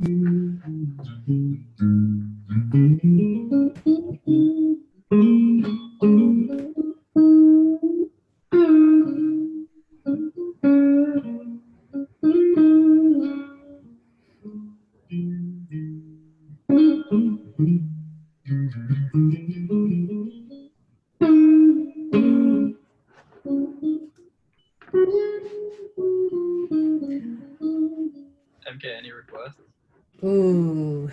MK, any requests? Ooh.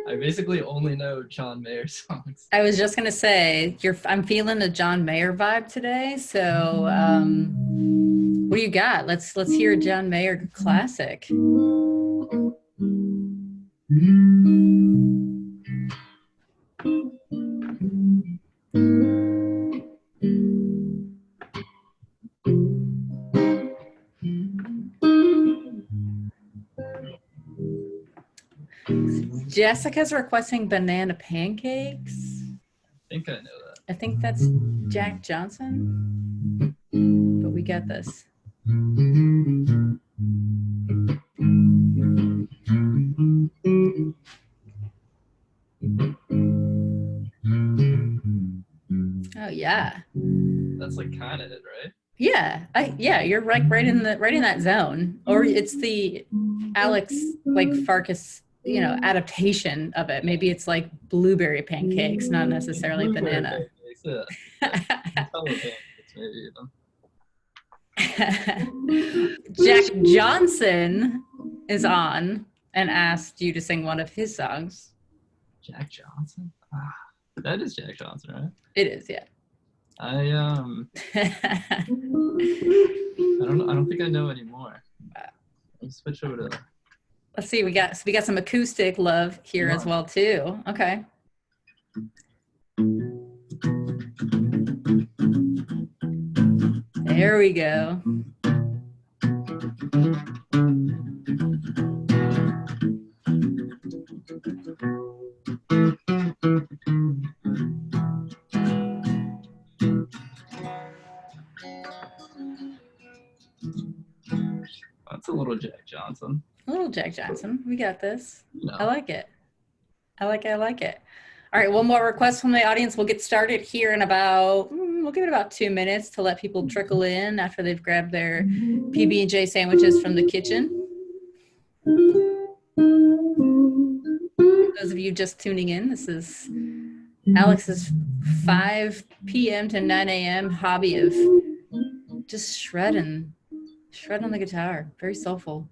I basically only know John Mayer songs. I was just gonna say, I'm feeling a John Mayer vibe today. So, what do you got? Let's hear a John Mayer classic. Jessica's requesting banana pancakes. I think I know that. I think that's Jack Johnson, but we got this. Oh yeah. That's like kind of it, right? Yeah, yeah, you're right in that zone. Or it's the Alex like Farkas, adaptation of it. Maybe it's like blueberry pancakes, not necessarily Blueberry banana. Pancakes, yeah. Maybe even. Jack Johnson is on and asked you to sing one of his songs. Jack Johnson? That is Jack Johnson, right? It is, yeah. I don't think I know anymore. Let's switch over to. Let's see. We got some acoustic love here as well too. Okay. There we go. That's a little Jack Johnson. A little Jack Johnson. We got this. No. I like it. I like it. All right, one more request from the audience. We'll get started here in we'll give it about 2 minutes to let people trickle in after they've grabbed their PB&J sandwiches from the kitchen. Those of you just tuning in, this is Alex's 5 p.m. to 9 a.m. hobby of just shredding on the guitar. Very soulful.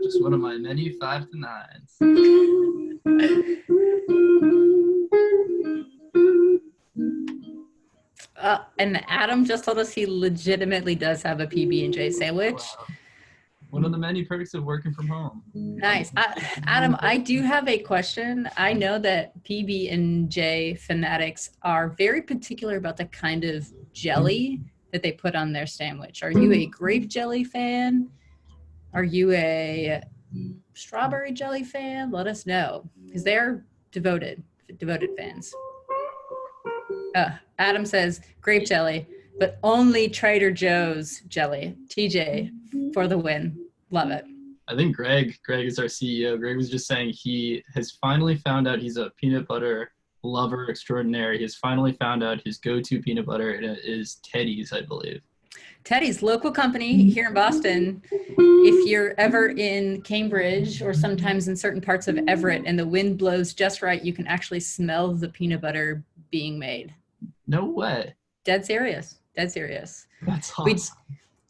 Just one of my many 5 to 9s. And Adam just told us he legitimately does have a PB&J sandwich. Wow. One of the many perks of working from home. Nice. Adam, I do have a question. I know that PB&J fanatics are very particular about the kind of jelly that they put on their sandwich. Are you a grape jelly fan? Are you a strawberry jelly fan? Let us know, because they're devoted fans. Adam says grape jelly, but only Trader Joe's jelly. TJ for the win. Love it. I think Greg is our CEO. Greg was just saying he has finally found out he's a peanut butter lover extraordinaire. He has finally found out his go-to peanut butter, and it is Teddy's, I believe. Teddy's, local company here in Boston. If you're ever in Cambridge or sometimes in certain parts of Everett and the wind blows just right, you can actually smell the peanut butter being made. No way. Dead serious. That's awesome.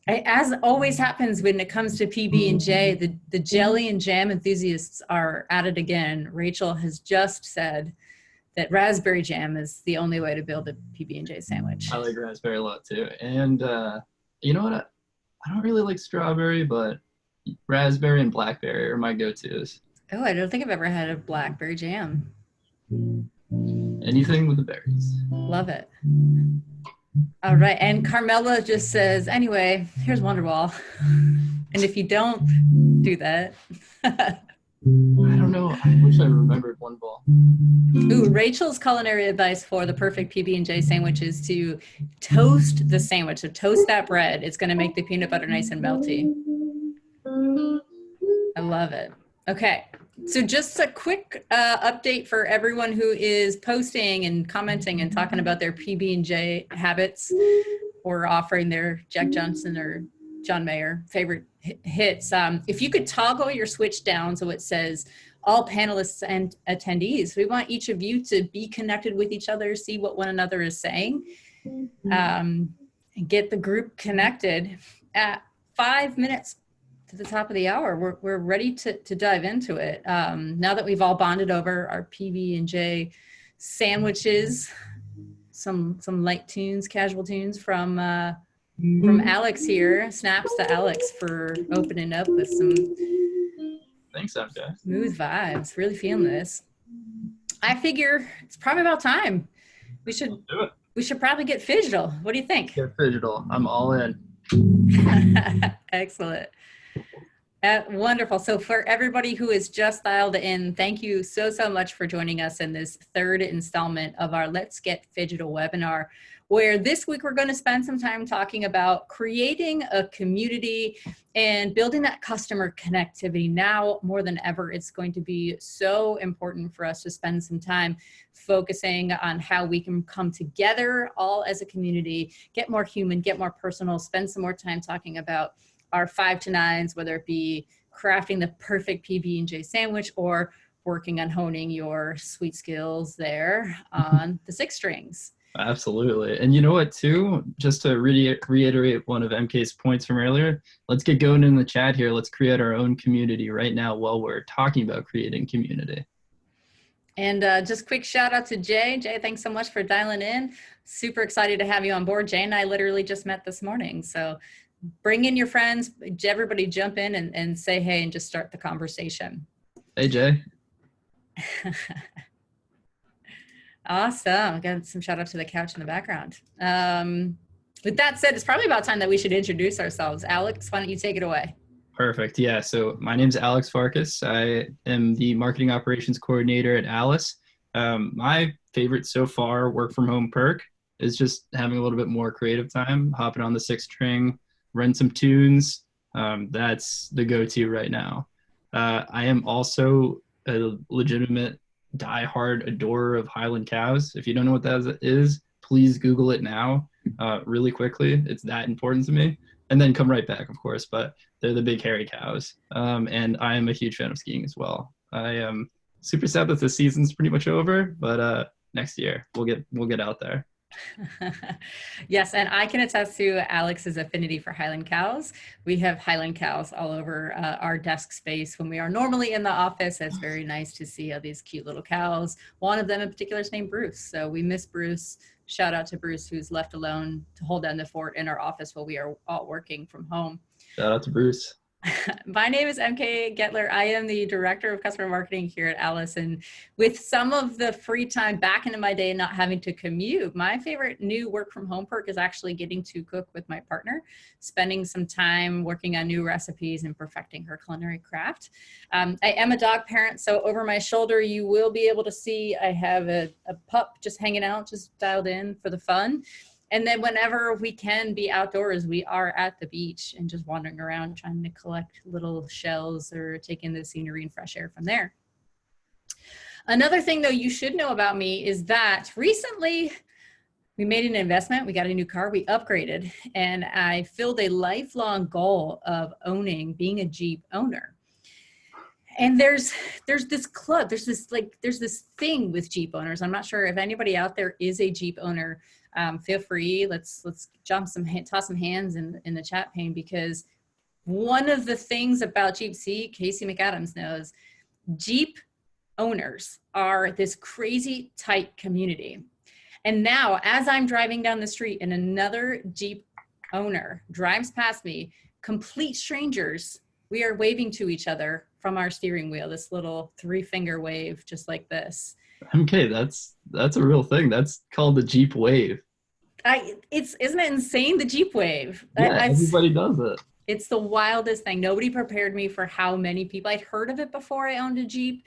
As always happens when it comes to PB&J, the jelly and jam enthusiasts are at it again. Rachel has just said that raspberry jam is the only way to build a PB&J sandwich. I like raspberry a lot too. And you know what? I don't really like strawberry, but raspberry and blackberry are my go-tos. Oh, I don't think I've ever had a blackberry jam. Anything with the berries. Love it. All right. And Carmela just says, anyway, here's Wonderwall. And if you don't do that, I don't know. I wish I remembered one ball. Ooh, Rachel's culinary advice for the perfect PB&J sandwich is to toast the sandwich. So toast that bread. It's going to make the peanut butter nice and melty. I love it. Okay. So just a quick update for everyone who is posting and commenting and talking about their PB&J habits or offering their Jack Johnson or John Mayer favorite hits. If you could toggle your switch down so it says all panelists and attendees, we want each of you to be connected with each other, see what one another is saying, and get the group connected. At 5 minutes to the top of the hour, we're ready to dive into it. Now that we've all bonded over our PB&J sandwiches, some light tunes, casual tunes from Alex here. Snaps to Alex for opening up with some Thanks, MJ. smooth vibes. Really feeling this. I figure it's probably about time. We should Do it. we should probably get Phygital. What do you think? Get Phygital. I'm all in. Excellent. Wonderful. So for everybody who is just dialed in, thank you so much for joining us in this third installment of our Let's Get Phygital webinar, where this week we're going to spend some time talking about creating a community and building that customer connectivity. Now more than ever, it's going to be so important for us to spend some time focusing on how we can come together all as a community, get more human, get more personal, spend some more time talking about our 5 to 9s, whether it be crafting the perfect PB&J sandwich or working on honing your sweet skills there on the 6 strings. Absolutely. And you know what, too? Just to reiterate one of MK's points from earlier, let's get going in the chat here. Let's create our own community right now while we're talking about creating community. And just quick shout out to Jay. Jay, thanks so much for dialing in. Super excited to have you on board. Jay and I literally just met this morning. So bring in your friends, everybody jump in and say hey and just start the conversation. Hey, Jay. Awesome. Got some shout out to the couch in the background. With that said, it's probably about time that we should introduce ourselves. Alex, why don't you take it away? Perfect. Yeah. So my name's Alex Farkas. I am the marketing operations coordinator at Alice. My favorite so far work from home perk is just having a little bit more creative time, hopping on the 6 string, run some tunes. That's the go-to right now. I am also a legitimate diehard adorer of Highland cows. If you don't know what that is, please Google it now, really quickly. It's that important to me. And then come right back, of course, but they're the big hairy cows. And I am a huge fan of skiing as well. I am super sad that the season's pretty much over, but next year we'll get out there. Yes, and I can attest to Alex's affinity for Highland cows. We have Highland cows all over our desk space when we are normally in the office. It's very nice to see all these cute little cows. One of them in particular is named Bruce, so we miss Bruce. Shout out to Bruce, who's left alone to hold down the fort in our office while we are all working from home. Shout out to Bruce. My name is MK Getler. I am the Director of Customer Marketing here at Alice. And with some of the free time back into my day, not having to commute, my favorite new work from home perk is actually getting to cook with my partner, spending some time working on new recipes and perfecting her culinary craft. I am a dog parent, so over my shoulder, you will be able to see I have a pup just hanging out, just dialed in for the fun. And then whenever we can be outdoors, we are at the beach and just wandering around trying to collect little shells or take in the scenery and fresh air from there. Another thing, though, you should know about me is that recently we made an investment. We got a new car. We upgraded. And I filled a lifelong goal of being a Jeep owner. And there's this club, there's this thing with Jeep owners. I'm not sure if anybody out there is a Jeep owner. Feel free, let's toss some hands in the chat pane, because one of the things about Jeep, Casey McAdams knows, Jeep owners are this crazy tight community. And now as I'm driving down the street and another Jeep owner drives past me, complete strangers, we are waving to each other from our steering wheel, this little 3-finger wave, just like this. MK, that's a real thing. That's called the Jeep wave. Isn't it insane, the Jeep wave? Yeah, everybody does it. It's the wildest thing. Nobody prepared me for how many people. I'd heard of it before I owned a Jeep,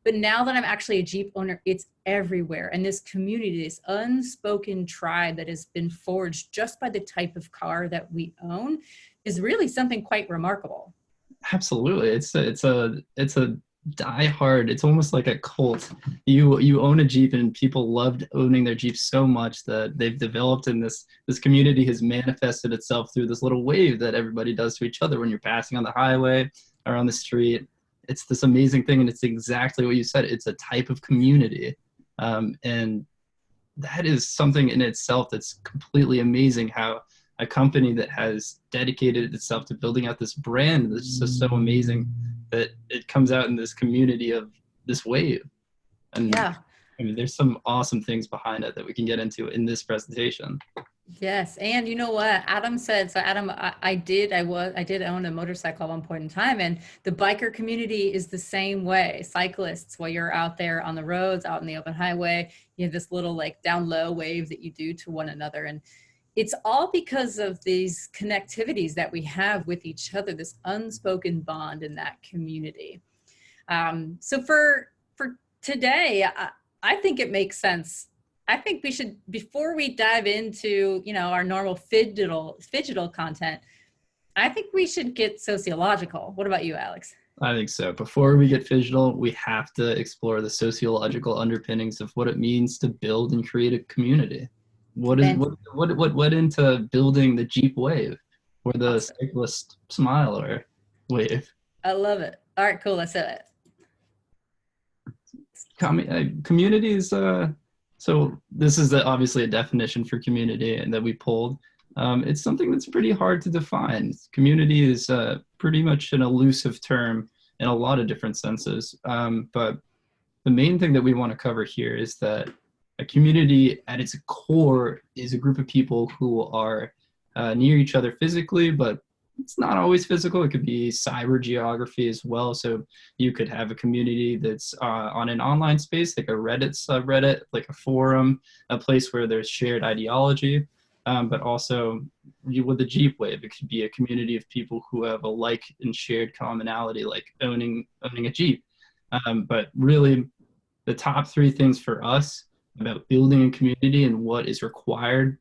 but now that I'm actually a Jeep owner, it's everywhere. And this community, this unspoken tribe that has been forged just by the type of car that we own is really something quite remarkable. Absolutely. It's a die hard. It's almost like a cult. You own a Jeep and people loved owning their Jeep so much that they've developed, and this community has manifested itself through this little wave that everybody does to each other when you're passing on the highway or on the street. It's this amazing thing, and it's exactly what you said. It's a type of community. And that is something in itself that's completely amazing, how a company that has dedicated itself to building out this brand that's just so amazing that it comes out in this community of this wave. And Yeah. I mean, there's some awesome things behind it that we can get into in this presentation. Yes, and you know what Adam said. So Adam, I did own a motorcycle at one point in time, and the biker community is the same way. Cyclists, while you're out there on the roads, out in the open highway, you have this little like down low wave that you do to one another, and it's all because of these connectivities that we have with each other, this unspoken bond in that community. So for today, I think it makes sense. I think we should, before we dive into, our normal phygital content, I think we should get sociological. What about you, Alex? I think so. Before we get physical, we have to explore the sociological underpinnings of what it means to build and create a community. What went into building the Jeep Wave or the Awesome. cyclist Smiler Wave? I love it. All right, cool. Let's do it. Communities. So this is obviously a definition for community, and that we pulled. It's something that's pretty hard to define. Community is pretty much an elusive term in a lot of different senses. But the main thing that we want to cover here is that a community at its core is a group of people who are near each other physically, but it's not always physical. It could be cyber geography as well. So you could have a community that's on an online space, like a Reddit subreddit, like a forum, a place where there's shared ideology. But also with the Jeep Wave, it could be a community of people who have a like and shared commonality, like owning a Jeep. But really, the top three things for us about building a community and what is required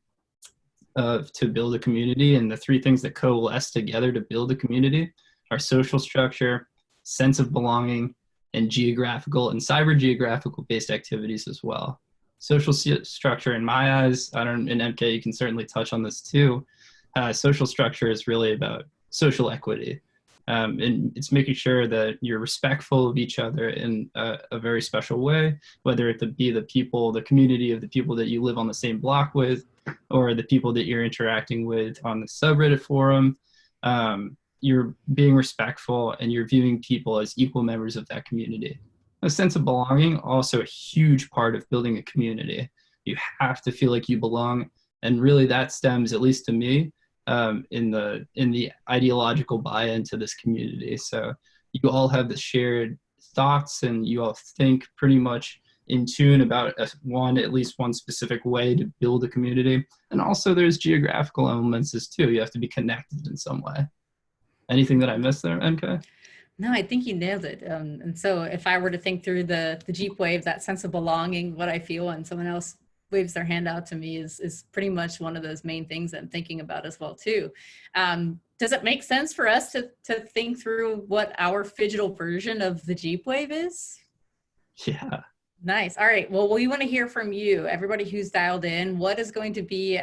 to build a community, and the three things that coalesce together to build a community are social structure, sense of belonging, and geographical and cyber geographical based activities as well. Social structure, in my eyes, in MK, you can certainly touch on this too. Social structure is really about social equity. And it's making sure that you're respectful of each other in a very special way, whether it be the people, the community of the people that you live on the same block with, or the people that you're interacting with on the subreddit forum. You're being respectful and you're viewing people as equal members of that community. A sense of belonging, also a huge part of building a community. You have to feel like you belong. And really that stems, at least to me, in the ideological buy-in to this community. So you all have the shared thoughts, and you all think pretty much in tune about at least one specific way to build a community. And also there's geographical elements as too. You have to be connected in some way. Anything that I missed there, MK? No, I think you nailed it. And so if I were to think through the Jeep Wave, that sense of belonging, what I feel when someone else waves their hand out to me is pretty much one of those main things I'm thinking about as well too. Does it make sense for us to think through what our phygital version of the Jeep Wave is? Yeah. Nice. All right. Well, we want to hear from you, everybody who's dialed in. What is going to be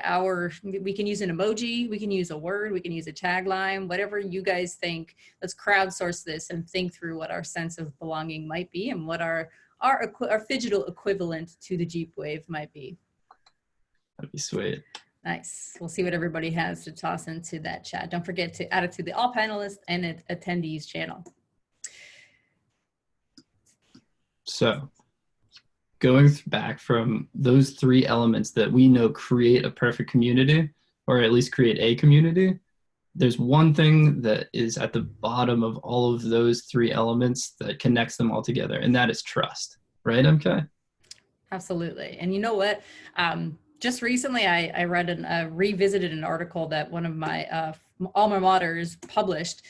we can use an emoji, we can use a word, we can use a tagline, whatever you guys think. Let's crowdsource this and think through what our sense of belonging might be and what our phygital equivalent to the Jeep Wave might be. That'd be sweet. Nice. We'll see what everybody has to toss into that chat. Don't forget to add it to the all panelists and attendees channel. So going back from those three elements that we know create a perfect community, or at least create a community, there's one thing that is at the bottom of all of those three elements that connects them all together, and that is trust. Right, MK? Absolutely. And you know what? Just recently, I read revisited an article that one of my alma maters published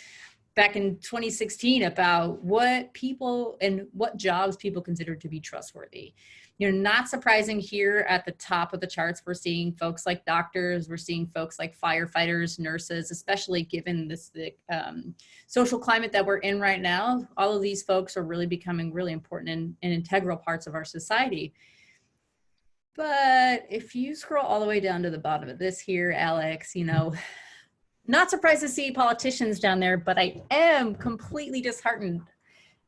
back in 2016 about what people and what jobs people consider to be trustworthy. Not surprising here at the top of the charts, we're seeing folks like doctors, we're seeing folks like firefighters, nurses, especially given this social climate that we're in right now. All of these folks are really becoming really important and integral parts of our society. But if you scroll all the way down to the bottom of this here, Alex, not surprised to see politicians down there, but I am completely disheartened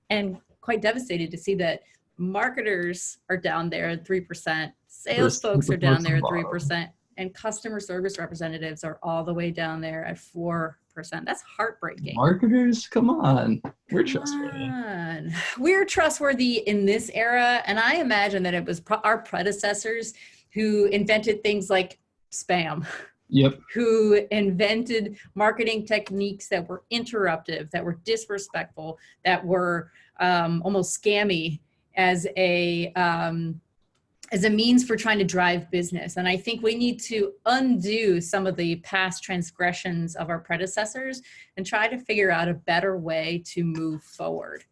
and quite devastated to see that marketers are down there at 3%, sales folks are down there at 3%, and customer service representatives are all the way down there at 4%. That's heartbreaking. Marketers, come on. We're trustworthy. We're trustworthy in this era, and I imagine that it was our predecessors who invented things like spam. Yep. Who invented marketing techniques that were interruptive, that were disrespectful, that were almost scammy as a means for trying to drive business. And I think we need to undo some of the past transgressions of our predecessors and try to figure out a better way to move forward.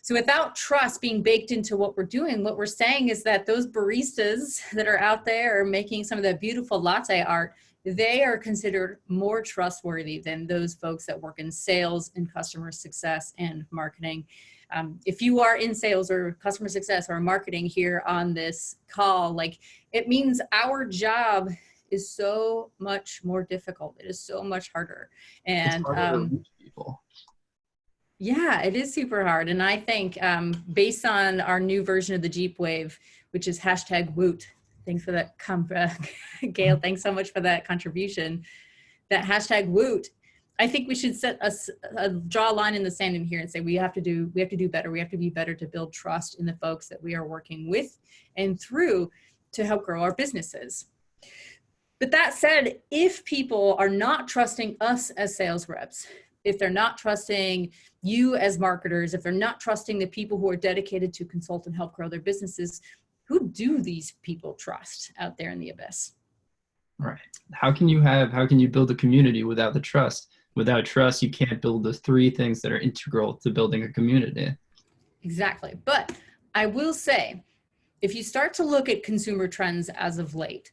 So without trust being baked into what we're doing, what we're saying is that those baristas that are out there making some of that beautiful latte art, they are considered more trustworthy than those folks that work in sales and customer success and marketing. If you are in sales or customer success or marketing here on this call, it means our job is so much more difficult. It is so much harder. And it's harder to reach people. Yeah, it is super hard. And I think based on our new version of the Jeep Wave, which is #Woot, thanks for that, Gail, thanks so much for that contribution, that #Woot, I think we should draw a line in the sand in here and say we have to do better. We have to be better to build trust in the folks that we are working with and through to help grow our businesses. But that said, if people are not trusting us as sales reps, if they're not trusting you as marketers, if they're not trusting the people who are dedicated to consult and help grow their businesses, who do these people trust out there in the abyss? Right. How can you build a community without the trust? Without trust, you can't build the three things that are integral to building a community. Exactly. But I will say, if you start to look at consumer trends as of late,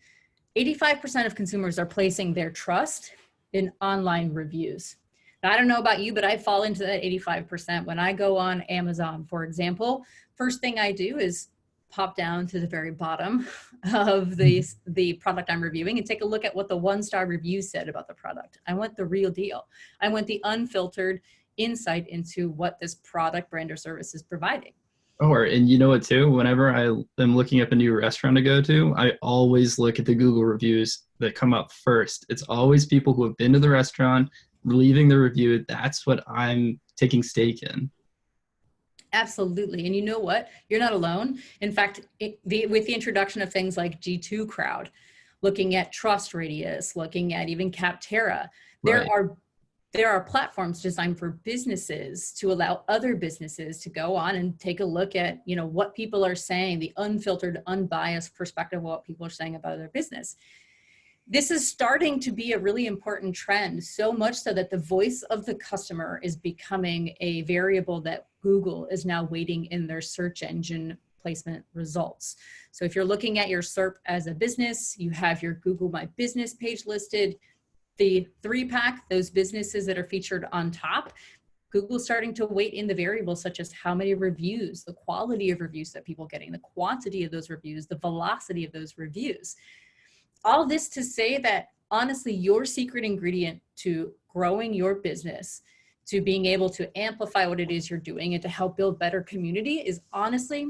85% of consumers are placing their trust in online reviews. Now, I don't know about you, but I fall into that 85%. When I go on Amazon, for example, first thing I do is pop down to the very bottom of the product I'm reviewing and take a look at what the one-star review said about the product. I want the real deal. I want the unfiltered insight into what this product, brand, or service is providing. Oh, and you know what too? Whenever I am looking up a new restaurant to go to, I always look at the Google reviews that come up first. It's always people who have been to the restaurant, leaving the review. That's what I'm taking stake in. Absolutely. And you know what? You're not alone. In fact, with the introduction of things like G2 Crowd, looking at Trust Radius, looking at even Capterra, there are platforms designed for businesses to allow other businesses to go on and take a look at, what people are saying, the unfiltered, unbiased perspective of what people are saying about their business. This is starting to be a really important trend, so much so that the voice of the customer is becoming a variable that Google is now weighting in their search engine placement results. So if you're looking at your SERP as a business, you have your Google My Business page listed, the 3-pack, those businesses that are featured on top, Google's starting to weight in the variables such as how many reviews, the quality of reviews that people are getting, the quantity of those reviews, the velocity of those reviews. All this to say that honestly, your secret ingredient to growing your business, to being able to amplify what it is you're doing and to help build better community is honestly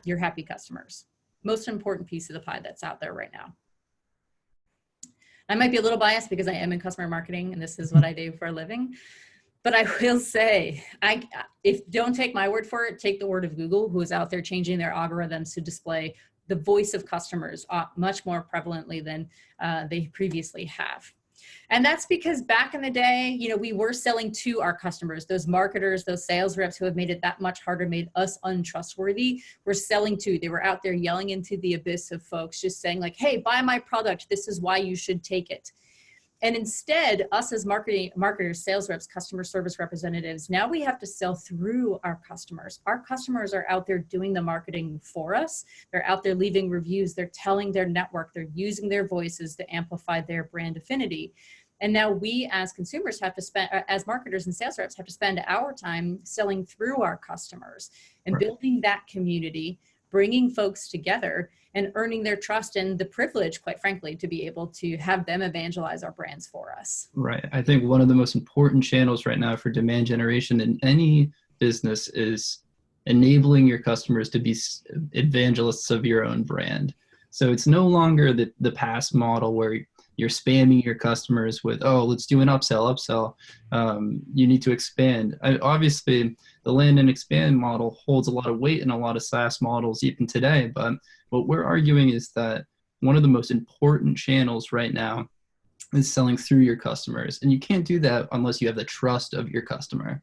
your happy customers. Most important piece of the pie that's out there right now. I might be a little biased because I am in customer marketing and this is what I do for a living. But I will say, don't take my word for it, take the word of Google, who is out there changing their algorithms to display the voice of customers much more prevalently than they previously have. And that's because back in the day, we were selling to our customers, those marketers, those sales reps who have made it that much harder, made us untrustworthy. We're selling to, they were out there yelling into the abyss of folks, just saying like, hey, buy my product. This is why you should take it. And instead, us as marketers, sales reps, customer service representatives, now we have to sell through our customers. Our customers are out there doing the marketing for us. They're out there leaving reviews. They're telling their network. They're using their voices to amplify their brand affinity. And now we as consumers have to spend, as marketers and sales reps, have to spend our time selling through our customers and building that community, bringing folks together and earning their trust and the privilege, quite frankly, to be able to have them evangelize our brands for us. Right. I think one of the most important channels right now for demand generation in any business is enabling your customers to be evangelists of your own brand. So it's no longer the past model where you're spamming your customers with, oh, let's do an upsell. You need to expand. Obviously, the land and expand model holds a lot of weight in a lot of SaaS models even today. But what we're arguing is that one of the most important channels right now is selling through your customers. And you can't do that unless you have the trust of your customer.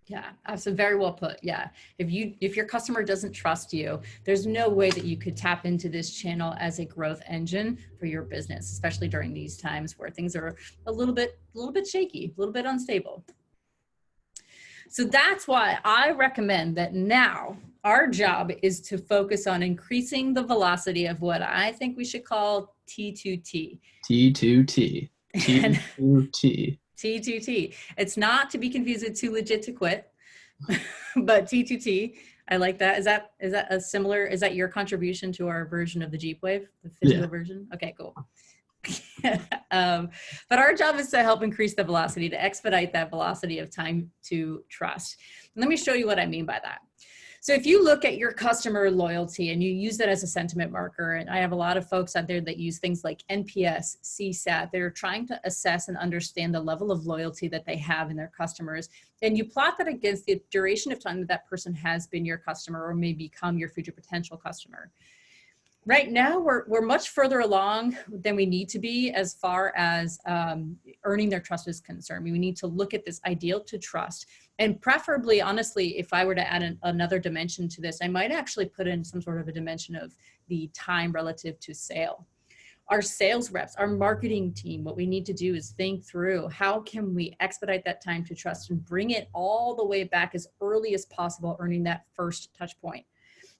Yeah, that's very well put. Yeah. If your customer doesn't trust you, there's no way that you could tap into this channel as a growth engine for your business, especially during these times where things are a little bit shaky, a little bit unstable. So that's why I recommend that now our job is to focus on increasing the velocity of what I think we should call T2T. T2T. T2T. T2T. It's not to be confused with too legit to quit, but T2T. I like that. Is that a similar, is that your contribution to our version of the Jeep Wave, the Phygital version? Okay, cool. But our job is to help increase the velocity, to expedite that velocity of time to trust. And let me show you what I mean by that. So if you look at your customer loyalty and you use that as a sentiment marker, and I have a lot of folks out there that use things like NPS, CSAT, they're trying to assess and understand the level of loyalty that they have in their customers. And you plot that against the duration of time that that person has been your customer or may become your future potential customer. Right now, we're much further along than we need to be as far as earning their trust is concerned. We need to look at this ideal to trust. And preferably, honestly, if I were to add another dimension to this, I might actually put in some sort of a dimension of the time relative to sale. Our sales reps, our marketing team, what we need to do is think through how can we expedite that time to trust and bring it all the way back as early as possible, earning that first touch point.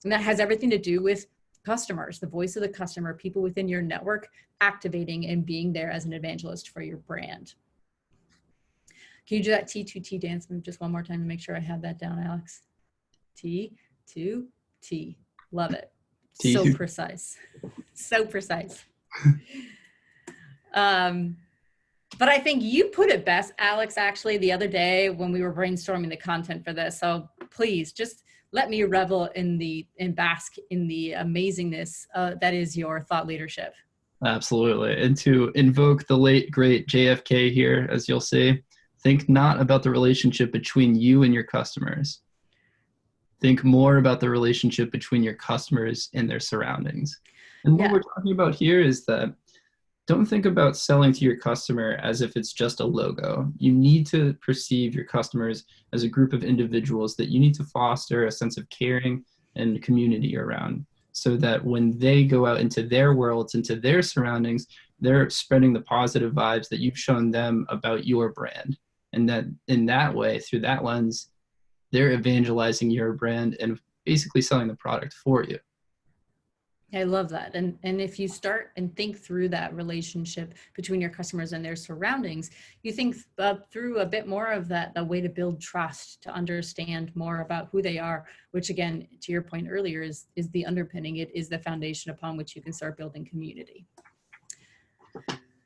And that has everything to do with customers, the voice of the customer, people within your network, activating and being there as an evangelist for your brand. Can you do that T2T dance just one more time to make sure I have that down, Alex? T2T. Love it. So precise. So precise. But I think you put it best, Alex, actually, the other day when we were brainstorming the content for this. So please just let me revel and bask in the amazingness that is your thought leadership. Absolutely. And to invoke the late, great JFK here, as you'll see, think not about the relationship between you and your customers. Think more about the relationship between your customers and their surroundings. And what we're talking about here is that don't think about selling to your customer as if it's just a logo. You need to perceive your customers as a group of individuals that you need to foster a sense of caring and community around, so that when they go out into their worlds, into their surroundings, they're spreading the positive vibes that you've shown them about your brand. And that in that way, through that lens, they're evangelizing your brand and basically selling the product for you. I love that. And if you start and think through that relationship between your customers and their surroundings, you think through a bit more of that, the way to build trust, to understand more about who they are, which again, to your point earlier, is the underpinning. It is the foundation upon which you can start building community.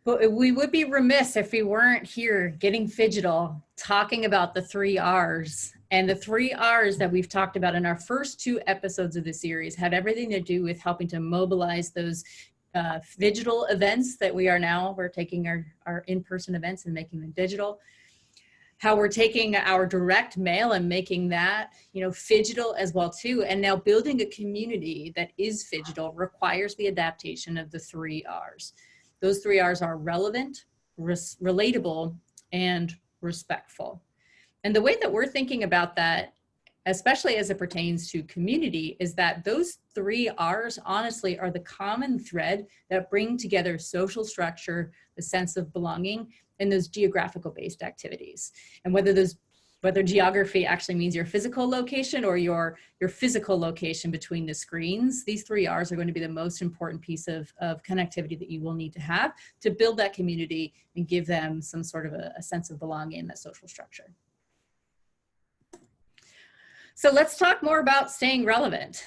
But we would be remiss if we weren't here getting Phygital, talking about the 3 R's. And the 3 R's that we've talked about in our first 2 episodes of the series have everything to do with helping to mobilize those Phygital events that we're taking our in-person events and making them digital. How we're taking our direct mail and making that, Phygital as well too. And now building a community that is Phygital requires the adaptation of the 3 R's. Those 3 R's are relevant, relatable, and respectful. And the way that we're thinking about that especially as it pertains to community, is that those 3 R's honestly are the common thread that bring together social structure, the sense of belonging, and those geographical based activities. And whether geography actually means your physical location or your physical location between the screens, these 3 R's are going to be the most important piece of connectivity that you will need to have to build that community and give them some sort of a sense of belonging in that social structure. So let's talk more about staying relevant.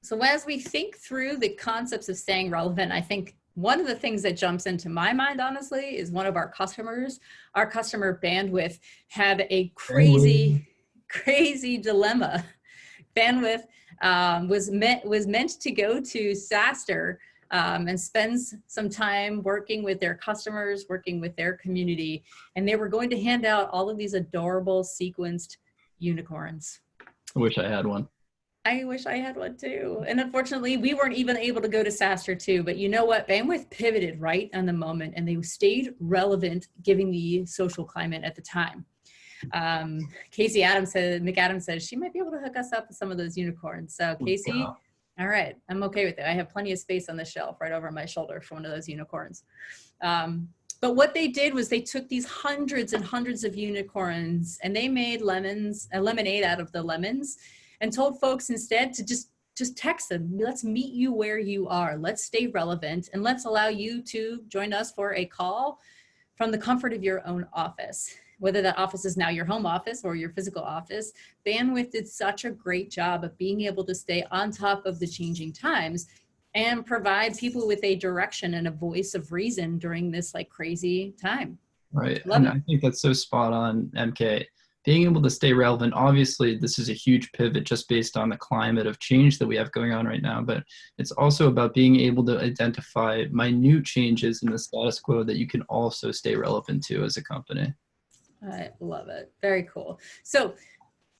So as we think through the concepts of staying relevant, I think one of the things that jumps into my mind, honestly, is one of our customers. Our customer Bandwidth had a crazy dilemma. Bandwidth was meant to go to SaaStr and spends some time working with their customers, working with their community, and they were going to hand out all of these adorable sequenced unicorns. I wish I had one. I wish I had one too. And unfortunately, we weren't even able to go to SaaStr too. But you know what? Bandwidth pivoted right on the moment, and they stayed relevant given the social climate at the time. McAdams says she might be able to hook us up with some of those unicorns. So Casey, Wow. All right, I'm okay with it. I have plenty of space on the shelf right over my shoulder for one of those unicorns. But what they did was they took these hundreds and hundreds of unicorns and they made lemonade out of the lemons, and told folks instead to just text them. Let's meet you where you are. Let's stay relevant, and let's allow you to join us for a call from the comfort of your own office. Whether that office is now your home office or your physical office, Bandwidth did such a great job of being able to stay on top of the changing times and provide people with a direction and a voice of reason during this like crazy time. Right. And I think that's so spot on, MK. Being able to stay relevant, obviously, this is a huge pivot just based on the climate of change that we have going on right now. But it's also about being able to identify minute changes in the status quo that you can also stay relevant to as a company. I love it. Very cool. So,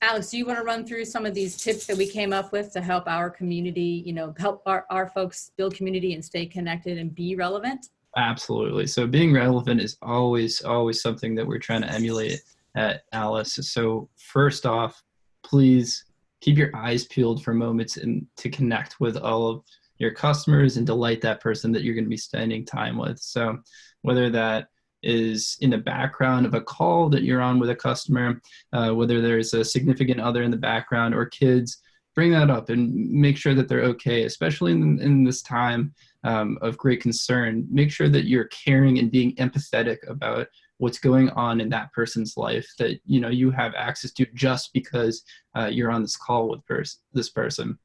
Alex, do you want to run through some of these tips that we came up with to help our community, help our folks build community and stay connected and be relevant? Absolutely. So being relevant is always something that we're trying to emulate at Alice. So first off, please keep your eyes peeled for moments and to connect with all of your customers and delight that person that you're going to be spending time with. So whether that is in the background of a call that you're on with a customer, whether there's a significant other in the background or kids, bring that up and make sure that they're okay, especially in this time of great concern. Make sure that you're caring and being empathetic about what's going on in that person's life that you have access to just because you're on this call with this person.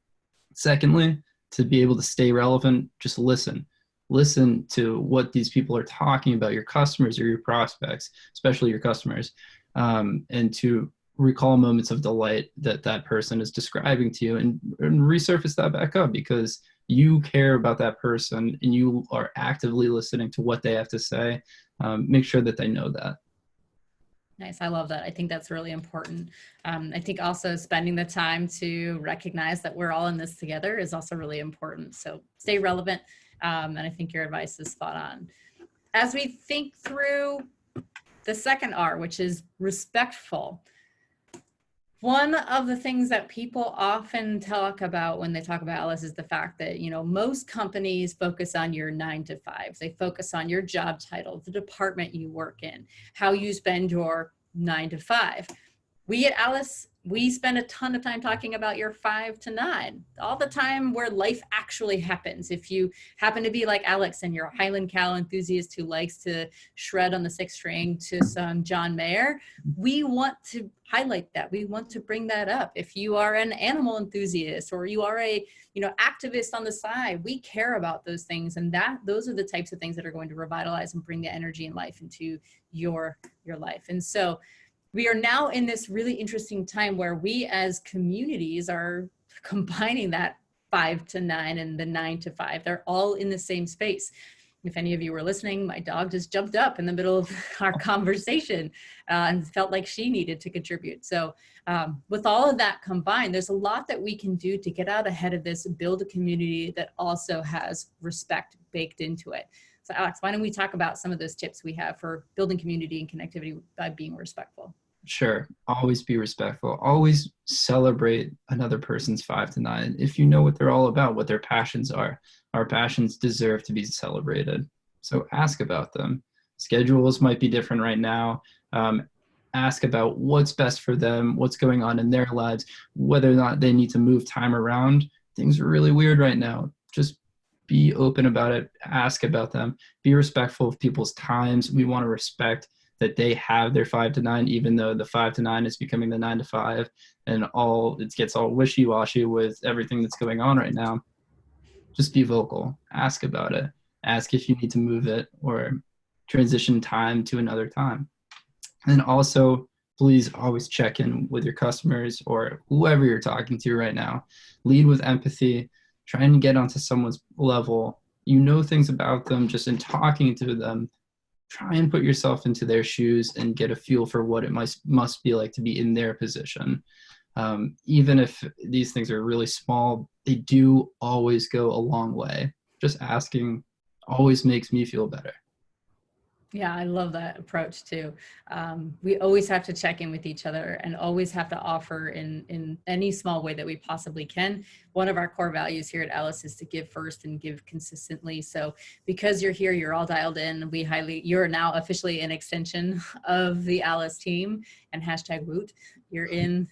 Secondly, to be able to stay relevant, just listen to what these people are talking about, your customers or your prospects, especially your customers, and to recall moments of delight that person is describing to you and resurface that back up because you care about that person and you are actively listening to what they have to say. Make sure that they know that. Nice. I love that. I think that's really important. I think also spending the time to recognize that we're all in this together is also really important. So stay relevant. And I think your advice is spot on. As we think through the second R, which is respectful, one of the things that people often talk about when they talk about Alice is the fact that, most companies focus on your 9 to 5. They focus on your job title, the department you work in, how you spend your 9 to 5. We at Alice, we spend a ton of time talking about your 5 to 9, all the time where life actually happens. If you happen to be like Alex and you're a Highland cow enthusiast who likes to shred on the 6th string to some John Mayer, we want to highlight that. We want to bring that up. If you are an animal enthusiast or you are a activist on the side, we care about those things, and those are the types of things that are going to revitalize and bring the energy and life into your life. And so we are now in this really interesting time where we as communities are combining that 5 to 9 and the 9 to 5. They're all in the same space. If any of you were listening, my dog just jumped up in the middle of our conversation and felt like she needed to contribute. So with all of that combined, there's a lot that we can do to get out ahead of this, build a community that also has respect baked into it. So Alex, why don't we talk about some of those tips we have for building community and connectivity by being respectful? Sure, always be respectful. Always celebrate another person's 5 to 9 if you know what they're all about, what their passions are. Our passions deserve to be celebrated. So ask about them. Schedules might be different right now. Ask about what's best for them, what's going on in their lives, whether or not they need to move time around. Things are really weird right now. Just be open about it. Ask about them. Be respectful of people's times. We want to respect that they have their 5 to 9, even though the 5 to 9 is becoming the 9 to 5, and all it gets all wishy-washy with everything that's going on right now. Just be vocal. Ask about it. Ask if you need to move it or transition time to another time. And also, please always check in with your customers or whoever you're talking to right now. Lead with empathy. Try and get onto someone's level. You know things about them just in talking to them. Try and put yourself into their shoes and get a feel for what it must be like to be in their position. Even if these things are really small, they do always go a long way. Just asking always makes me feel better. Yeah, I love that approach too. We always have to check in with each other and always have to offer in any small way that we possibly can. One of our core values here at Alice is to give first and give consistently. So because you're here, you're all dialed in. You're now officially an extension of the Alice team, and hashtag Woot. You're in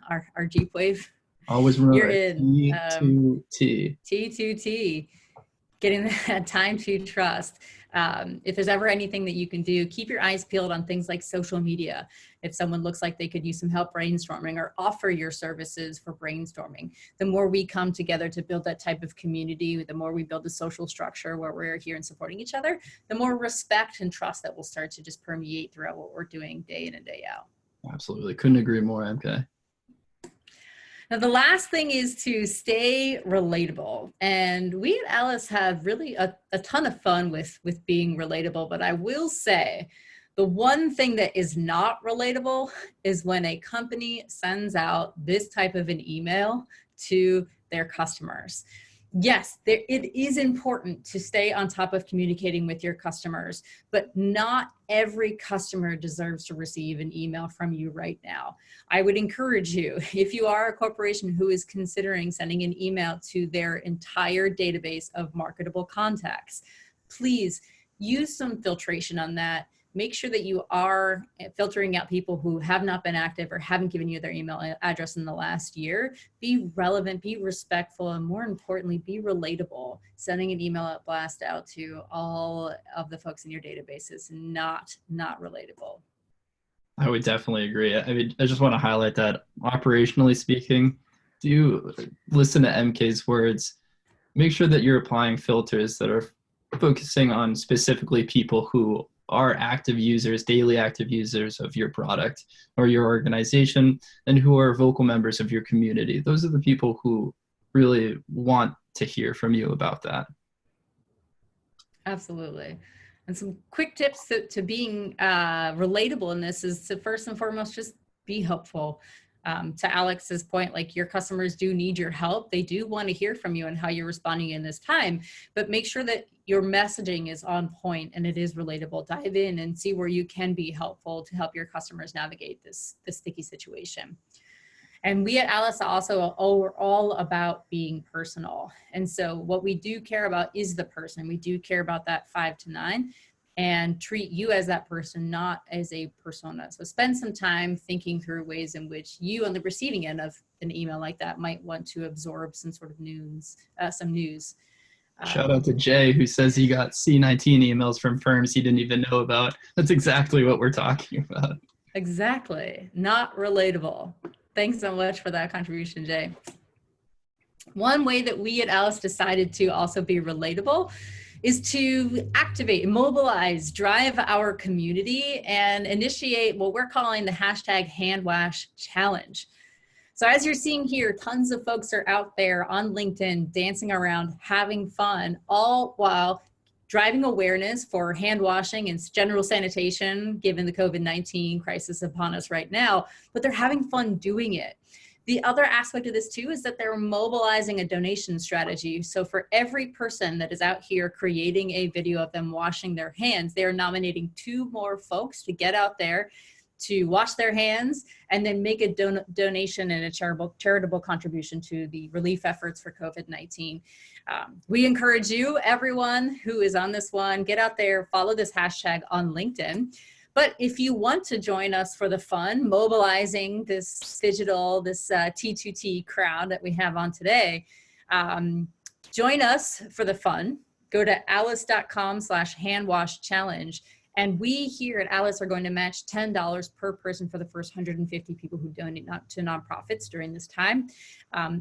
our Jeep Wave. Always You're remember in T2T. T2T. Getting that time to trust. If there's ever anything that you can do, keep your eyes peeled on things like social media. If someone looks like they could use some help brainstorming, or offer your services for brainstorming, the more we come together to build that type of community, the more we build a social structure where we're here and supporting each other, the more respect and trust that will start to just permeate throughout what we're doing day in and day out. Absolutely. Couldn't agree more, MK. Now, the last thing is to stay relatable. And we at Alice have really a ton of fun with being relatable. But I will say, the one thing that is not relatable is when a company sends out this type of an email to their customers. Yes, it is important to stay on top of communicating with your customers, but not every customer deserves to receive an email from you right now. I would encourage you, if you are a corporation who is considering sending an email to their entire database of marketable contacts, please use some filtration on that. Make sure that you are filtering out people who have not been active or haven't given you their email address in the last year. Be relevant, be respectful, and more importantly, be relatable. Sending an email blast out to all of the folks in your database is not relatable. I would definitely agree. I mean, I just want to highlight that operationally speaking, do listen to MK's words. Make sure that you're applying filters that are focusing on specifically people who are active users, daily active users of your product or your organization, and who are vocal members of your community. Those are the people who really want to hear from you about that. Absolutely. And some quick tips to being relatable in this is to first and foremost, just be helpful. To Alex's point, like, your customers do need your help. They do want to hear from you and how you're responding in this time, but make sure that your messaging is on point and it is relatable. Dive in and see where you can be helpful to help your customers navigate this sticky situation. And we at Alice also are all about being personal. And so what we do care about is the person. We do care about that 5 to 9 and treat you as that person, not as a persona. So spend some time thinking through ways in which you, on the receiving end of an email like that, might want to absorb some sort of news, some news. Shout out to Jay, who says he got C19 emails from firms he didn't even know about. That's exactly what we're talking about. Exactly. Not relatable. Thanks so much for that contribution, Jay. One way that we at Alice decided to also be relatable is to activate, mobilize, drive our community, and initiate what we're calling the hashtag handwash challenge. So as you're seeing here, tons of folks are out there on LinkedIn dancing around, having fun, all while driving awareness for hand washing and general sanitation, given the COVID-19 crisis upon us right now, but they're having fun doing it. The other aspect of this too is that they're mobilizing a donation strategy. So for every person that is out here creating a video of them washing their hands, they're nominating 2 more folks to get out there to wash their hands and then make a donation and a charitable contribution to the relief efforts for COVID-19. We encourage you, everyone who is on this one, get out there, follow this hashtag on LinkedIn. But if you want to join us for the fun, mobilizing this Phygital, this T2T crowd that we have on today, join us for the fun. Go to alice.com/handwashchallenge. And we here at Alice are going to match $10 per person for the first 150 people who donate to nonprofits during this time.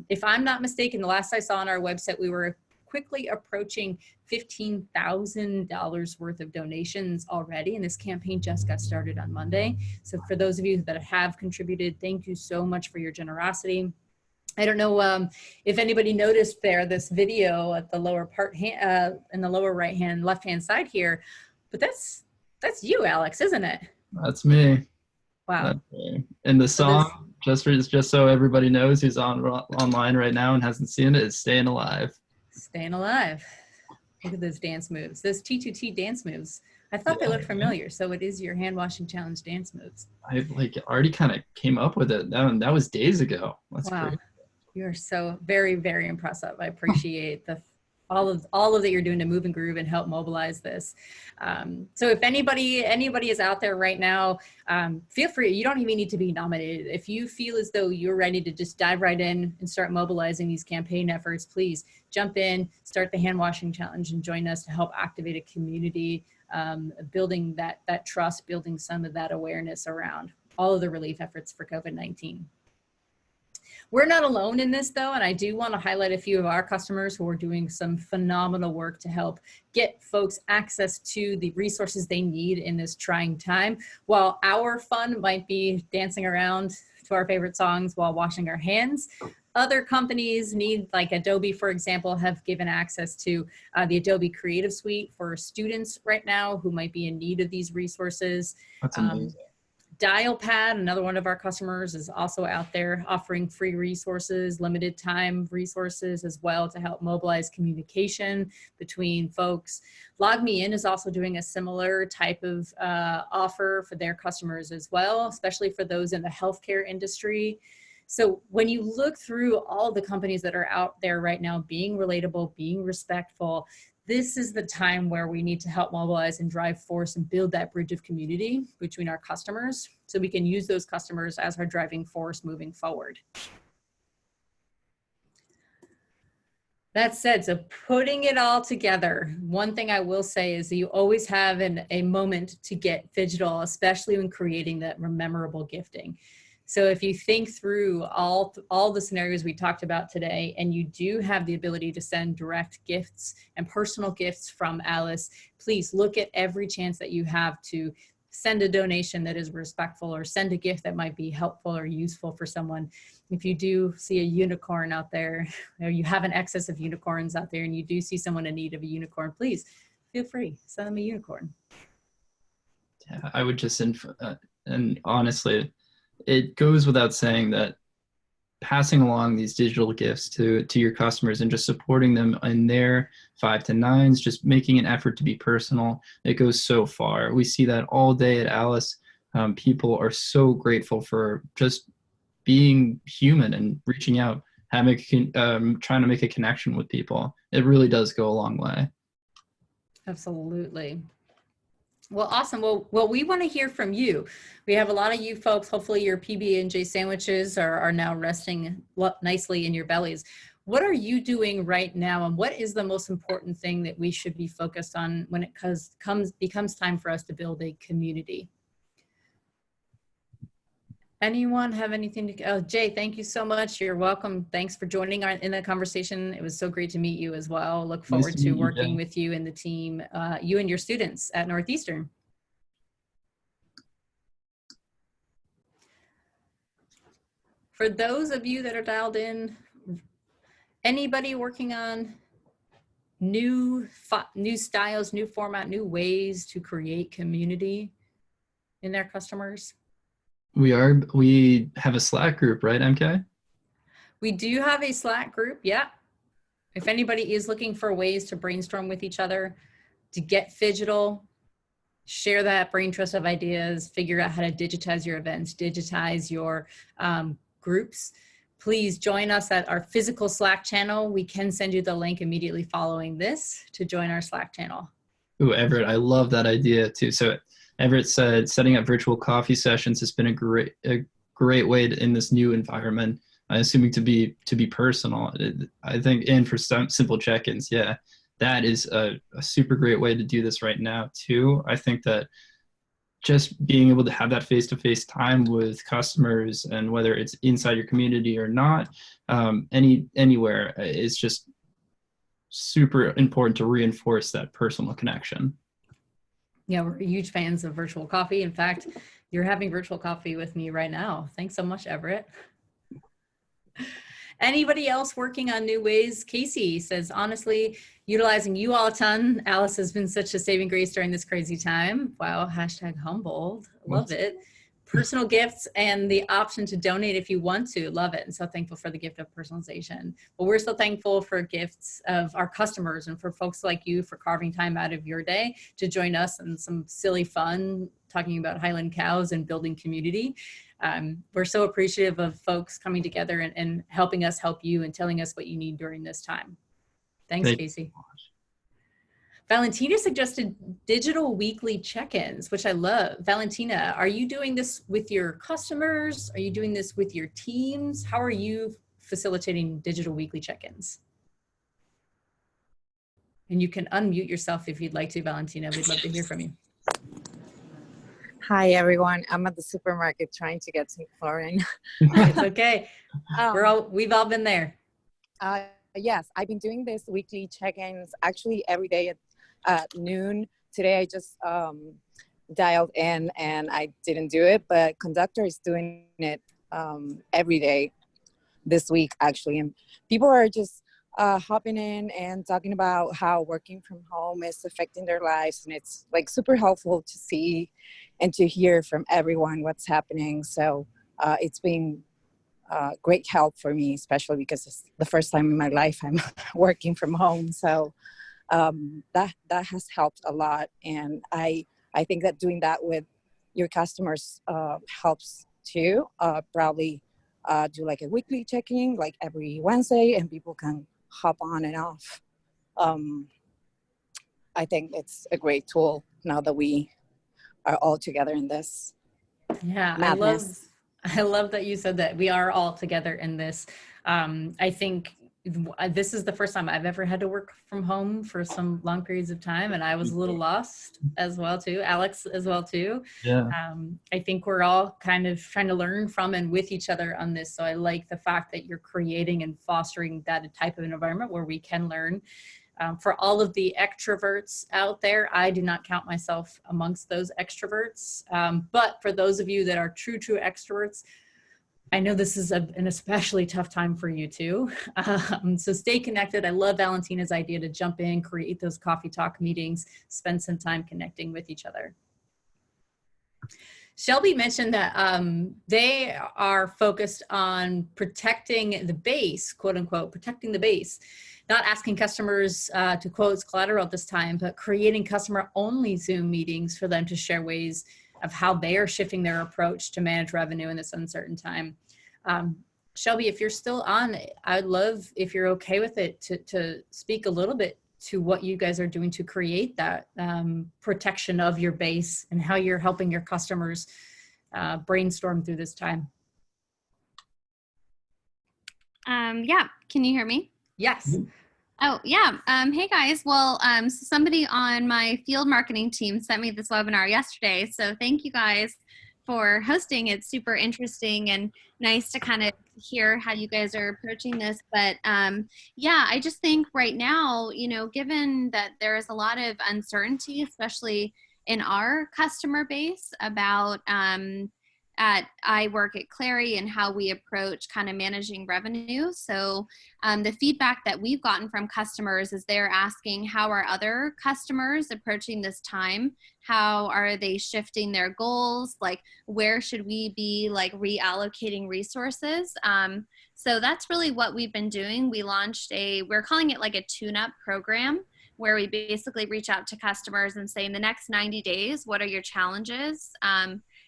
If I'm not mistaken, the last I saw on our website, we were quickly approaching $15,000 worth of donations already, and this campaign just got started on Monday. So for those of you that have contributed, thank you so much for your generosity. I don't know if anybody noticed there, this video at the lower part, in the lower left-hand side here, but that's you, Alex, isn't it? That's me. Wow. That's me. And the song, just so everybody knows who's online right now and hasn't seen it, is Staying Alive. Staying Alive. Look at those dance moves, those T2T dance moves. I thought they looked familiar. So it is your hand washing challenge dance moves. I already kind of came up with it. That was days ago. That's wow. Great. You're so very, very impressive. I appreciate all of that you're doing to move and groove and help mobilize this. So if anybody is out there right now, feel free. You don't even need to be nominated. If you feel as though you're ready to just dive right in and start mobilizing these campaign efforts, please jump in, start the hand washing challenge, and join us to help activate a community, building that trust, building some of that awareness around all of the relief efforts for COVID-19. We're not alone in this though, and I do want to highlight a few of our customers who are doing some phenomenal work to help get folks access to the resources they need in this trying time. While our fun might be dancing around to our favorite songs while washing our hands, other companies need, like Adobe, for example, have given access to the Adobe Creative Suite for students right now who might be in need of these resources. That's amazing. Dialpad, another one of our customers, is also out there offering free resources, limited time resources as well to help mobilize communication between folks. LogMeIn is also doing a similar type of offer for their customers as well, especially for those in the healthcare industry. So when you look through all the companies that are out there right now being relatable, being respectful, this is the time where we need to help mobilize and drive force and build that bridge of community between our customers so we can use those customers as our driving force moving forward. That said, so putting it all together, one thing I will say is that you always have a moment to get Phygital, especially when creating that memorable gifting. So if you think through all the scenarios we talked about today, and you do have the ability to send direct gifts and personal gifts from Alice, please look at every chance that you have to send a donation that is respectful or send a gift that might be helpful or useful for someone. If you do see a unicorn out there, or you have an excess of unicorns out there and you do see someone in need of a unicorn, please feel free, send them a unicorn. Yeah, I would just, and honestly, it goes without saying that passing along these digital gifts to your customers and just supporting them in their 5 to 9s, just making an effort to be personal, it goes so far. We see that all day at Alice. People are so grateful for just being human and reaching out, trying to make a connection with people. It really does go a long way. Absolutely. Well, awesome. Well, we want to hear from you. We have a lot of you folks. Hopefully your PB&J sandwiches are now resting nicely in your bellies. What are you doing right now? And what is the most important thing that we should be focused on when it becomes time for us to build a community? Anyone have anything to, oh, Jay, thank you so much. You're welcome. Thanks for joining in the conversation. It was so great to meet you as well. Look forward to working with you and the team, you and your students at Northeastern. For those of you that are dialed in, anybody working on new styles, new format, new ways to create community in their customers? We have a Slack group, right, MK? We do have a Slack group, yeah. If anybody is looking for ways to brainstorm with each other, to get Phygital, share that brain trust of ideas, figure out how to digitize your events, digitize your groups, please join us at our physical Slack channel. We can send you the link immediately following this to join our Slack channel. Ooh, Everett, I love that idea too. So Everett said setting up virtual coffee sessions has been a great way to, in this new environment, assuming to be personal. I think, and for some simple check-ins, yeah, that is a super great way to do this right now too. I think that just being able to have that face-to-face time with customers, and whether it's inside your community or not, anywhere, is just super important to reinforce that personal connection. Yeah, we're huge fans of virtual coffee. In fact, you're having virtual coffee with me right now. Thanks so much, Everett. Anybody else working on new ways? Casey says, honestly, utilizing you all a ton. Alice has been such a saving grace during this crazy time. Wow, hashtag humbled. Love it. Personal gifts and the option to donate if you want to. Love it. And so thankful for the gift of personalization. But we're so thankful for gifts of our customers and for folks like you for carving time out of your day to join us in some silly fun talking about Highland cows and building community. We're so appreciative of folks coming together and helping us help you and telling us what you need during this time. Thanks, Casey. Valentina suggested digital weekly check-ins, which I love. Valentina, are you doing this with your customers? Are you doing this with your teams? How are you facilitating digital weekly check-ins? And you can unmute yourself if you'd like to, Valentina. We'd love to hear from you. Hi, everyone. I'm at the supermarket trying to get some chlorine. It's okay. We've all been there. Yes, I've been doing this weekly check-ins actually every day at noon. Today I just dialed in and I didn't do it, but Conductor is doing it every day this week actually. And people are just hopping in and talking about how working from home is affecting their lives. And it's like super helpful to see and to hear from everyone what's happening. So it's been great help for me, especially because it's the first time in my life I'm working from home. So that has helped a lot. And I think that doing that with your customers helps too. Probably do like a weekly check-in, like every Wednesday, and people can hop on and off. I think it's a great tool now that we are all together in this. Yeah, madness. I love that you said that we are all together in this. I think this is the first time I've ever had to work from home for some long periods of time, and I was a little lost as well too. Alex as well too. Yeah. I think we're all kind of trying to learn from and with each other on this. So I like the fact that you're creating and fostering that type of environment where we can learn. For all of the extroverts out there, I do not count myself amongst those extroverts. But for those of you that are true extroverts, I know this is an especially tough time for you too. So stay connected. I love Valentina's idea to jump in, create those coffee talk meetings, spend some time connecting with each other. Shelby mentioned that they are focused on protecting the base, quote unquote, protecting the base, not asking customers to quote collateral at this time, but creating customer only Zoom meetings for them to share ways of how they are shifting their approach to manage revenue in this uncertain time. Shelby, if you're still on, I'd love, if you're okay with it, to speak a little bit to what you guys are doing to create that protection of your base and how you're helping your customers brainstorm through this time. Yeah, can you hear me? Yes. Oh, yeah. Hey guys. Well, so somebody on my field marketing team sent me this webinar yesterday. So thank you guys for hosting. It's super interesting and nice to kind of hear how you guys are approaching this. But yeah, I just think right now, you know, given that there is a lot of uncertainty, especially in our customer base about I work at Clary and how we approach kind of managing revenue. So the feedback that we've gotten from customers is they're asking, how are other customers approaching this time? How are they shifting their goals? Like, where should we be like reallocating resources? So that's really what we've been doing. We launched we're calling it like a tune-up program, where we basically reach out to customers and say, in the next 90 days, what are your challenges?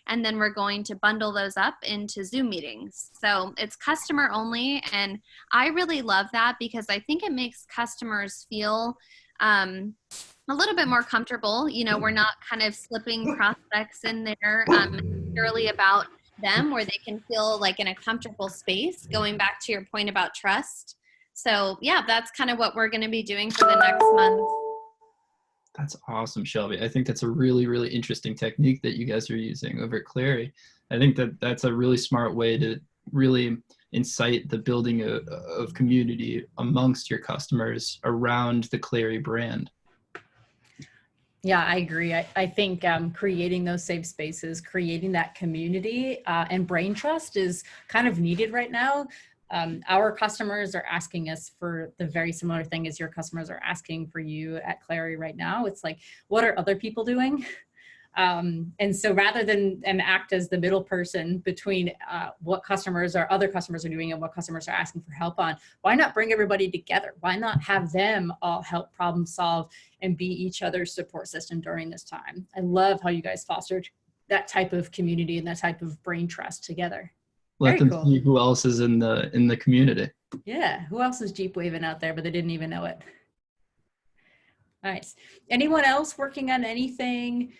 And then we're going to bundle those up into Zoom meetings. So it's customer only. And I really love that because I think it makes customers feel a little bit more comfortable. You know, we're not kind of slipping prospects in there. It's purely about them, where they can feel like in a comfortable space, going back to your point about trust. So yeah, that's kind of what we're going to be doing for the next month. That's awesome, Shelby. I think that's a really, really interesting technique that you guys are using over at Clary. I think that that's a really smart way to really incite the building of community amongst your customers around the Clary brand. Yeah, I agree. I think creating those safe spaces, creating that community and brain trust is kind of needed right now. Our customers are asking us for the very similar thing as your customers are asking for you at Clary right now. It's like, what are other people doing? And so rather than act as the middle person between what customers or other customers are doing and what customers are asking for help on, why not bring everybody together? Why not have them all help problem solve and be each other's support system during this time? I love how you guys fostered that type of community and that type of brain trust together. Let Very them cool. see who else is in the community. Yeah, who else is Jeep waving out there, but they didn't even know it. Nice. Anyone else working on anything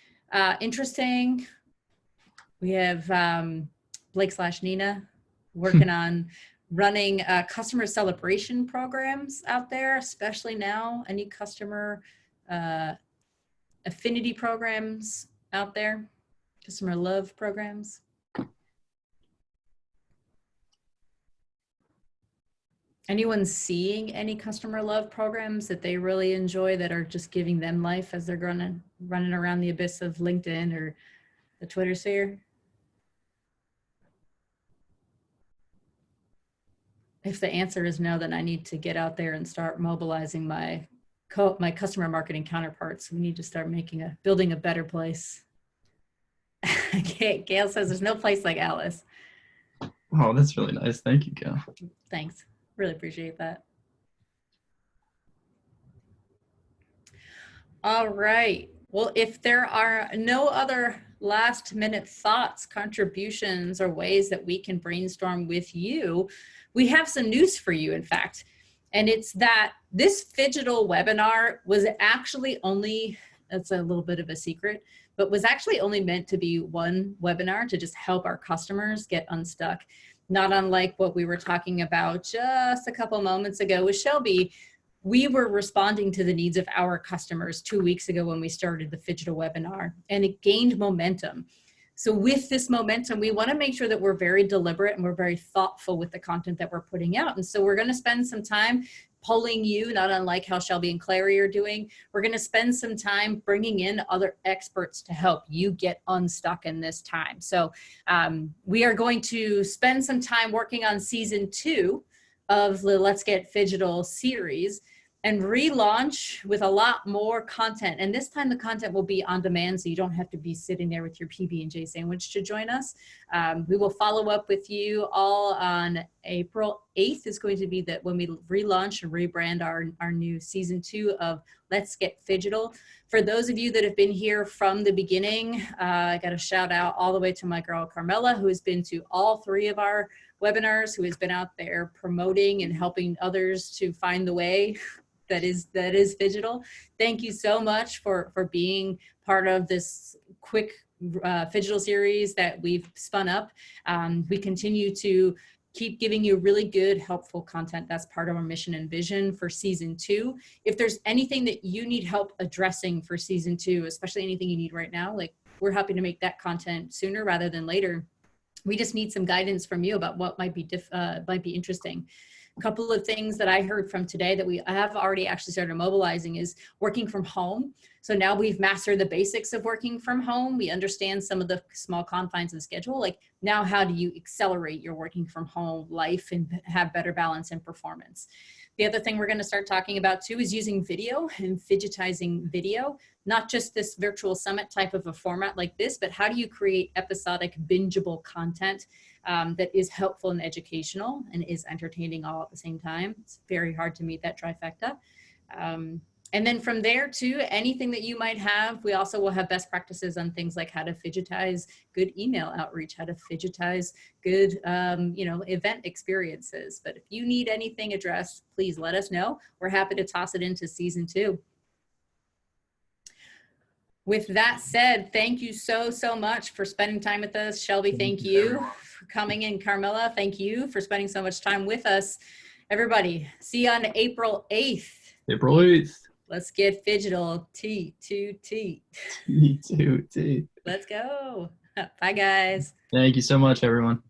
interesting? We have Blake/Nina working on running customer celebration programs out there, especially now. Any customer affinity programs out there? Customer love programs? Anyone seeing any customer love programs that they really enjoy that are just giving them life as they're running around the abyss of LinkedIn or the Twitter sphere? If the answer is no, then I need to get out there and start mobilizing my customer marketing counterparts. We need to start building a better place. Gail says there's no place like Alice. Oh, that's really nice. Thank you, Gail. Thanks. Really appreciate that. All right. Well, if there are no other last minute thoughts, contributions, or ways that we can brainstorm with you, we have some news for you, in fact. And it's that this Phygital webinar was actually only, that's a little bit of a secret, but was actually only meant to be one webinar to just help our customers get unstuck. Not unlike what we were talking about just a couple moments ago with Shelby. We were responding to the needs of our customers 2 weeks ago when we started the Phygital webinar, and it gained momentum. So with this momentum, we want to make sure that we're very deliberate and we're very thoughtful with the content that we're putting out. And so we're going to spend some time polling you, not unlike how Shelby and Clary are doing. We're going to spend some time bringing in other experts to help you get unstuck in this time. So we are going to spend some time working on season 2 of the Let's Get Phygital series and relaunch with a lot more content. And this time the content will be on demand, so you don't have to be sitting there with your PB&J sandwich to join us. We will follow up with you all on April 8th is going to be when we relaunch and rebrand our new season 2 of Let's Get Phygital. For those of you that have been here from the beginning, I got a shout out all the way to my girl Carmela, who has been to all 3 of our webinars, who has been out there promoting and helping others to find the way that is Phygital. Thank you so much for being part of this quick Phygital series that we've spun up. We continue to keep giving you really good, helpful content. That's part of our mission and vision for season 2. If there's anything that you need help addressing for season 2, especially anything you need right now, like, we're happy to make that content sooner rather than later. We just need some guidance from you about what might be interesting. A couple of things that I heard from today that we have already actually started mobilizing is working from home. So now we've mastered the basics of working from home. We understand some of the small confines of the schedule. Like now, how do you accelerate your working from home life and have better balance and performance? The other thing we're going to start talking about too is using video and Phygitizing video, not just this virtual summit type of a format like this, but how do you create episodic bingeable content that is helpful and educational and is entertaining all at the same time. It's very hard to meet that trifecta. And then from there too, anything that you might have, we also will have best practices on things like how to Phygitize good email outreach, how to Phygitize good, event experiences. But if you need anything addressed, please let us know. We're happy to toss it into season 2. With that said, thank you so much for spending time with us. Shelby, thank you for coming in. Carmela, thank you for spending so much time with us. Everybody, see you on April 8th. April 8th. Let's get Phygital T2T. T2T. Let's go. Bye, guys. Thank you so much, everyone.